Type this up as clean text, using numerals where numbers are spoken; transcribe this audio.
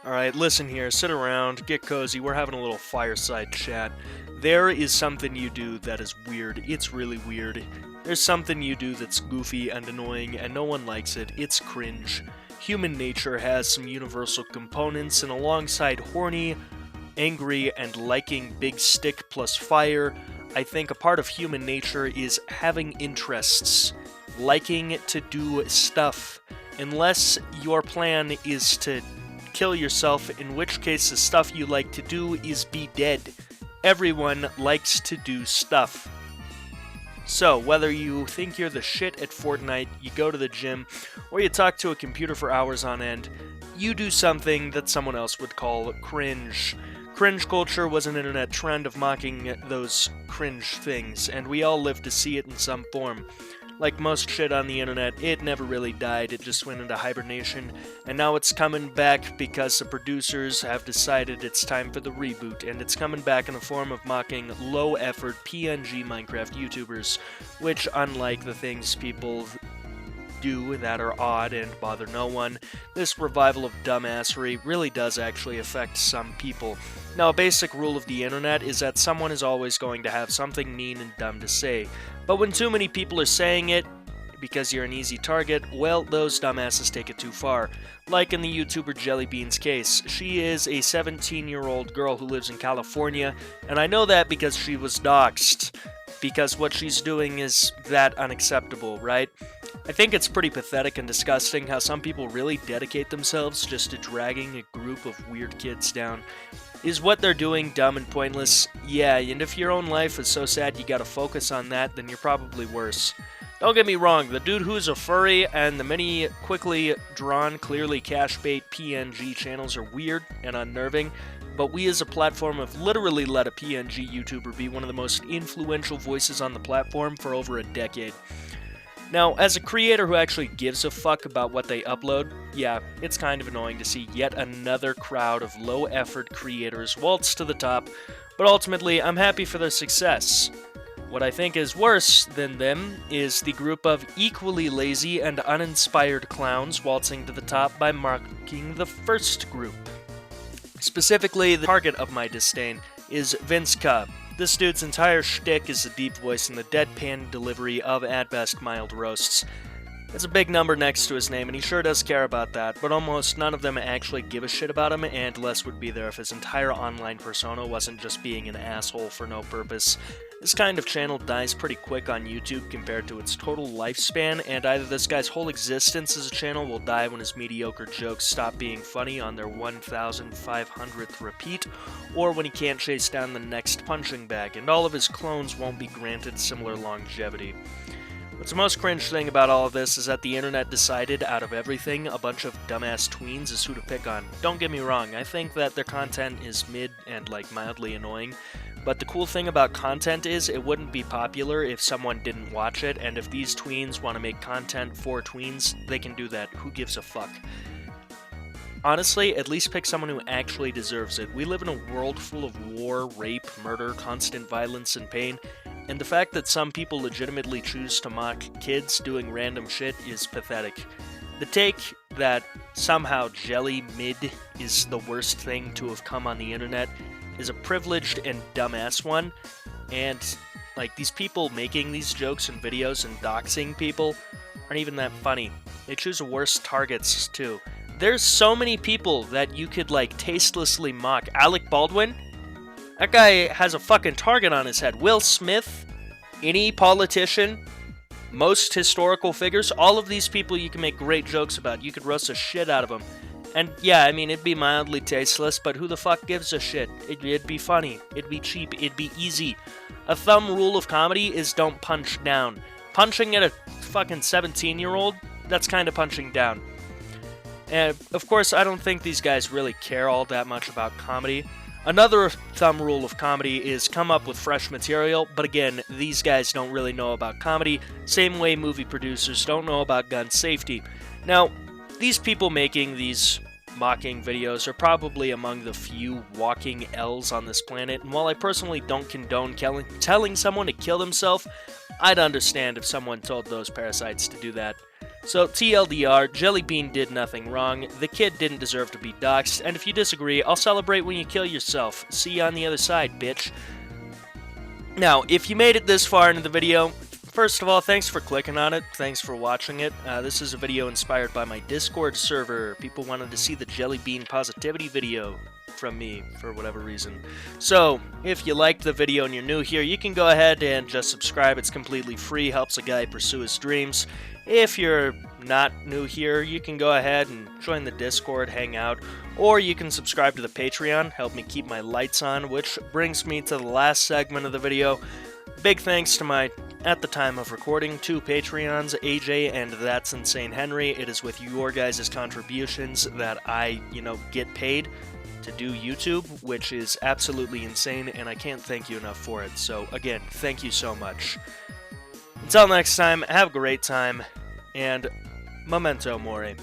Alright, listen here, sit around, get cozy, we're having a little fireside chat. There is something you do that is weird. It's really weird. There's something you do that's goofy and annoying, and no one likes it. It's cringe. Human nature has some universal components, and alongside horny, angry, and liking big stick plus fire, I think a part of human nature is having interests, liking to do stuff. Unless your plan is to kill yourself, in which case the stuff you like to do is be dead. Everyone likes to do stuff. So, whether you think you're the shit at Fortnite, you go to the gym, or you talk to a computer for hours on end, you do something that someone else would call cringe. Cringe culture was an internet trend of mocking those cringe things, and we all live to see it in some form. Like most shit on the internet, it never really died, it just went into hibernation, and now it's coming back because the producers have decided it's time for the reboot, and it's coming back in the form of mocking low-effort PNG Minecraft YouTubers, which, unlike the things people do that are odd and bother no one, this revival of dumbassery really does actually affect some people. Now, a basic rule of the internet is that someone is always going to have something mean and dumb to say, but when too many people are saying it, because you're an easy target, well, those dumbasses take it too far. Like in the YouTuber Jellybean's case, she is a 17-year-old girl who lives in California, and I know that because she was doxxed, because what she's doing is that unacceptable, right? I think it's pretty pathetic and disgusting how some people really dedicate themselves just to dragging a group of weird kids down. Is what they're doing dumb and pointless? Yeah, and if your own life is so sad you gotta focus on that, then you're probably worse. Don't get me wrong, the dude who's a furry and the many quickly drawn, clearly cash bait PNG channels are weird and unnerving, but we as a platform have literally let a PNG YouTuber be one of the most influential voices on the platform for over a decade. Now, as a creator who actually gives a fuck about what they upload, yeah, it's kind of annoying to see yet another crowd of low-effort creators waltz to the top, but ultimately, I'm happy for their success. What I think is worse than them is the group of equally lazy and uninspired clowns waltzing to the top by mocking the first group. Specifically, the target of my disdain is Vince Cobb. This dude's entire shtick is the deep voice and the deadpan delivery of, at best, mild roasts. It's a big number next to his name, and he sure does care about that, but almost none of them actually give a shit about him, and less would be there if his entire online persona wasn't just being an asshole for no purpose. This kind of channel dies pretty quick on YouTube compared to its total lifespan, and either this guy's whole existence as a channel will die when his mediocre jokes stop being funny on their 1,500th repeat, or when he can't chase down the next punching bag, and all of his clones won't be granted similar longevity. What's the most cringe thing about all of this is that the internet decided, out of everything, a bunch of dumbass tweens is who to pick on. Don't get me wrong, I think that their content is mid and, mildly annoying, but the cool thing about content is it wouldn't be popular if someone didn't watch it, and if these tweens want to make content for tweens, they can do that. Who gives a fuck? Honestly, at least pick someone who actually deserves it. We live in a world full of war, rape, murder, constant violence, and pain, and the fact that some people legitimately choose to mock kids doing random shit is pathetic. The take that somehow Jelly Mid is the worst thing to have come on the internet is a privileged and dumbass one, and these people making these jokes and videos and doxing people aren't even that funny. They choose worse targets too. There's so many people that you could tastelessly mock. Alec Baldwin? That guy has a fucking target on his head. Will Smith? Any politician? Most historical figures? All of these people you can make great jokes about. You could roast the shit out of them. And yeah, I mean, it'd be mildly tasteless, but who the fuck gives a shit? It'd be funny. It'd be cheap. It'd be easy. A thumb rule of comedy is don't punch down. Punching at a fucking 17-year-old? That's kind of punching down. And, of course, I don't think these guys really care all that much about comedy. Another thumb rule of comedy is come up with fresh material, but again, these guys don't really know about comedy, same way movie producers don't know about gun safety. Now, these people making these mocking videos are probably among the few walking L's on this planet, and while I personally don't condone telling someone to kill themselves, I'd understand if someone told those parasites to do that. So TLDR, Jellybean did nothing wrong, the kid didn't deserve to be doxxed, and if you disagree, I'll celebrate when you kill yourself. See you on the other side, bitch. Now, if you made it this far into the video, first of all, thanks for clicking on it, thanks for watching it. This is a video inspired by my Discord server. People wanted to see the Jellybean positivity video from me for whatever reason. So, if you liked the video and you're new here, you can go ahead and just subscribe. It's completely free, helps a guy pursue his dreams. If you're not new here, you can go ahead and join the Discord, hang out, or you can subscribe to the Patreon, help me keep my lights on, which brings me to the last segment of the video. Big thanks to my, at the time of recording, 2 Patreons, AJ and That's Insane Henry. It is with your guys' contributions that I, get paid to do YouTube, which is absolutely insane, and I can't thank you enough for it. So, again, thank you so much. Until next time, have a great time, and memento mori.